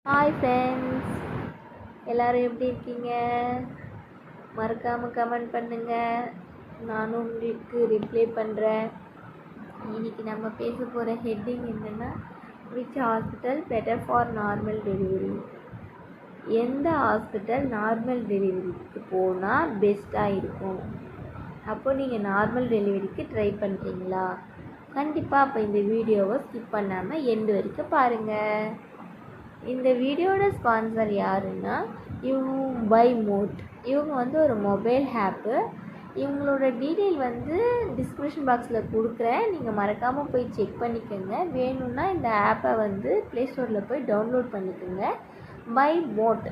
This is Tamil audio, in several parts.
ஹாய் ஃப்ரெண்ட்ஸ், எல்லோரும் எப்படி இருக்கீங்க? மறக்காமல் கமெண்ட் பண்ணுங்கள், நானும் உங்களுக்கு ரிப்ளை பண்ணுறேன். இன்றைக்கி நம்ம பேச போகிற ஹெட்டிங் என்னென்னா, which hospital better for normal delivery? எந்த ஹாஸ்பிட்டல் நார்மல் டெலிவரிக்கு போனால் பெஸ்ட்டாக இருக்கும்? அப்போ நீங்கள் நார்மல் டெலிவரிக்கு ட்ரை பண்ணுறீங்களா? கண்டிப்பாக அப்போ இந்த வீடியோவை ஸ்கிப் பண்ணாமல் எண்டு வரைக்கும் பாருங்கள். இந்த வீடியோட ஸ்பான்சர் யாருன்னா பை மோட். இவங்க வந்து ஒரு மொபைல் ஆப்பு. இவங்களோட டீட்டெயில் டிஸ்கிரிப்ஷன் பாக்ஸில் கொடுக்குறேன், நீங்கள் மறக்காமல் போய் செக் பண்ணிக்கோங்க. வேணும்னா இந்த ஆப்பை ப்ளே ஸ்டோரில் போய் டவுன்லோட் பண்ணிக்கோங்க. பை மோட்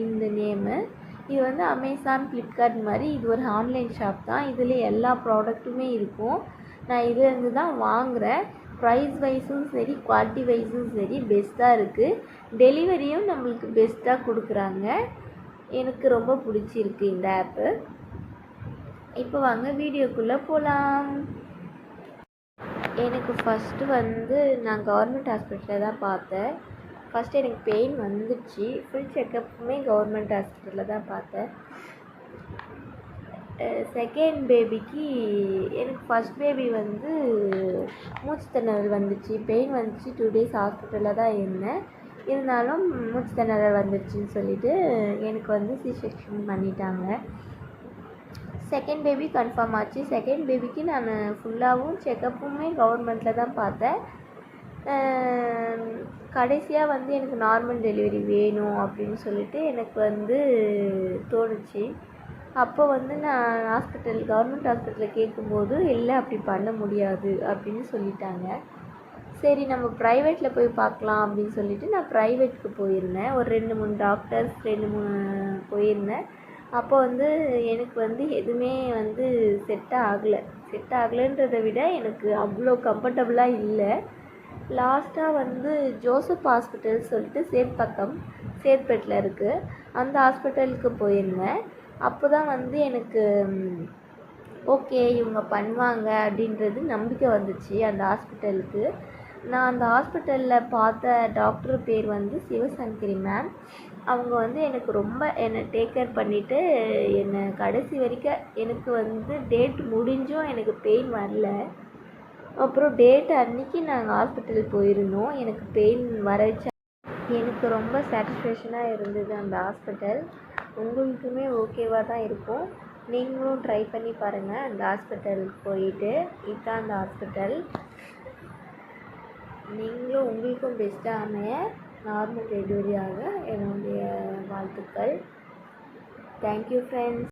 இந்த நேமு. இது அமேசான், ஃப்ளிப்கார்ட் மாதிரி இது ஒரு ஆன்லைன் ஷாப் தான். இதில் எல்லா ப்ராடக்ட்டுமே இருக்கும். நான் இதுலேருந்து தான் வாங்குகிறேன். ப்ரைஸ் வைஸும் சரி, குவாலிட்டி வைஸும் சரி பெஸ்ட்டாக இருக்குது. டெலிவரியும் நம்மளுக்கு பெஸ்ட்டாக கொடுக்குறாங்க. எனக்கு ரொம்ப பிடிச்சிருக்கு இந்த ஆப்பு. இப்போ வாங்க வீடியோக்குள்ளே போகலாம். எனக்கு ஃபஸ்ட்டு நான் கவர்மெண்ட் ஹாஸ்பிட்டலில் தான் பார்த்தேன். ஃபஸ்ட்டு எனக்கு பெயின் வந்துடுச்சு. ஃபுல் செக்கப்புமே கவர்மெண்ட் ஹாஸ்பிட்டலில் தான் பார்த்தேன். செகண்ட் பேபிக்கு எனக்கு ஃபஸ்ட் பேபி மூச்சு திணறல் வந்துச்சு, பெயின் வந்துச்சு. 2 days ஹாஸ்பிட்டலில் தான் இருந்தேன். இருந்தாலும் மூச்சு திணறல் வந்துடுச்சின்னு சொல்லிவிட்டு எனக்கு சி செக்ஷன் பண்ணிட்டாங்க. செகண்ட் பேபி கன்ஃபார்ம் ஆச்சு. செகண்ட் பேபிக்கு நான் ஃபுல்லாகவும் செக்கப்புமே கவர்மெண்ட்டில் தான் பார்த்தேன். கடைசியாக எனக்கு நார்மல் டெலிவரி வேணும் அப்படின்னு சொல்லிட்டு எனக்கு தோணுச்சு. அப்போ நான் கவர்மெண்ட் ஹாஸ்பிட்டலில் கேட்கும்போது இல்லை, அப்படி பண்ண முடியாது அப்படின்னு சொல்லிட்டாங்க. சரி, நம்ம ப்ரைவேட்டில் போய் பார்க்கலாம் அப்படின்னு சொல்லிட்டு நான் ப்ரைவேட்டுக்கு போயிருந்தேன். ஒரு 2-3 டாக்டர்ஸ் 2-3 போயிருந்தேன். அப்போ எனக்கு எதுவுமே செட் ஆகலைன்றதை விட எனக்கு அவ்வளோ கம்ஃபர்டபுளாக இல்லை. லாஸ்ட்டாக ஜோசப் ஹாஸ்பிட்டல் சொல்லிட்டு சேத்பேட்டில் இருக்குது, அந்த ஹாஸ்பிட்டலுக்கு போயிருந்தேன். அப்போ தான் எனக்கு ஓகே இவங்க பண்ணுவாங்க அப்படின்றது நம்பிக்கை வந்துச்சு அந்த ஹாஸ்பிட்டலுக்கு. நான் அந்த ஹாஸ்பிட்டலில் பார்த்த டாக்டர் பேர் சிவசங்கரி மேம். அவங்க எனக்கு ரொம்ப என்னை டேக் கேர் பண்ணிவிட்டு என்னை கடைசி வரைக்கும் எனக்கு டேட் முடிஞ்சும் எனக்கு பெயின் வரல. அப்புறம் டேட் அன்றைக்கி நாங்கள் ஹாஸ்பிட்டல் போயிருந்தோம். எனக்கு பெயின் வர வச்சா எனக்கு ரொம்ப சாட்டிஸ்ஃபேக்ஷனாக இருந்தது அந்த ஹாஸ்பிட்டல். உங்களுக்குமே ஓகேவாக தான் இருக்கும். நீங்களும் ட்ரை பண்ணி பாருங்கள். அந்த ஹாஸ்பிட்டலுக்கு போயிட்டு இதுதான் அந்த ஹாஸ்பிட்டல். நீங்களும் உங்களுக்கும் பெஸ்ட்டாக அமைய நார்மல் டெலிவரியாக என்னுடைய வாழ்த்துக்கள். Thank you friends.